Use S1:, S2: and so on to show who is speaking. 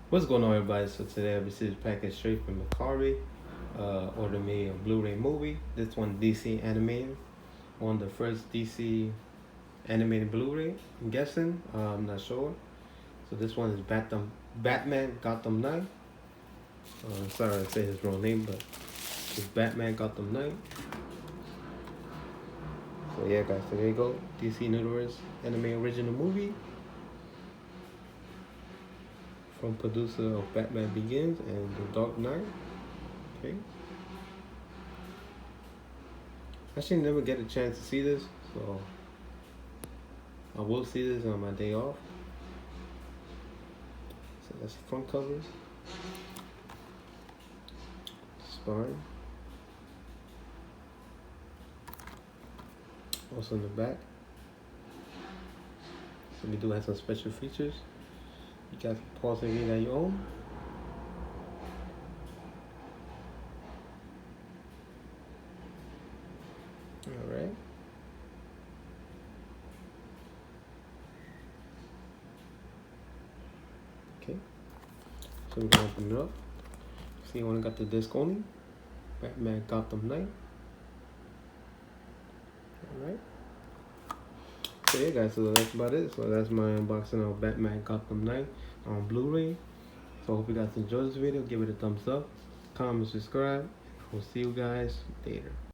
S1: What's going on, everybody? So today I received a package straight from Macari. Ordered me a Blu-ray movie. This one DC animated. One of the first DC animated Blu-ray. I'm guessing. I'm not sure. So this one is Batman Gotham Knight. Sorry I say his real name, but it's Batman Gotham Knight. So yeah, guys. So there you go. DC Universe anime original movie from producer of Batman Begins and The Dark Knight. Okay. I actually never get a chance to see this, so I will see this on my day off. So that's the front cover. Spine. Also in the back. So we do have some special features. You guys can pause and read at your own. Alright. Okay. So we're gonna open it up. See, you only got the disc only. Batman Gotham Knight. Alright. So yeah, guys, so that's about it. So that's my unboxing of Batman Gotham Knight on Blu-ray. So I hope you guys enjoyed this video. Give it a thumbs up, comment, subscribe. We'll see you guys later.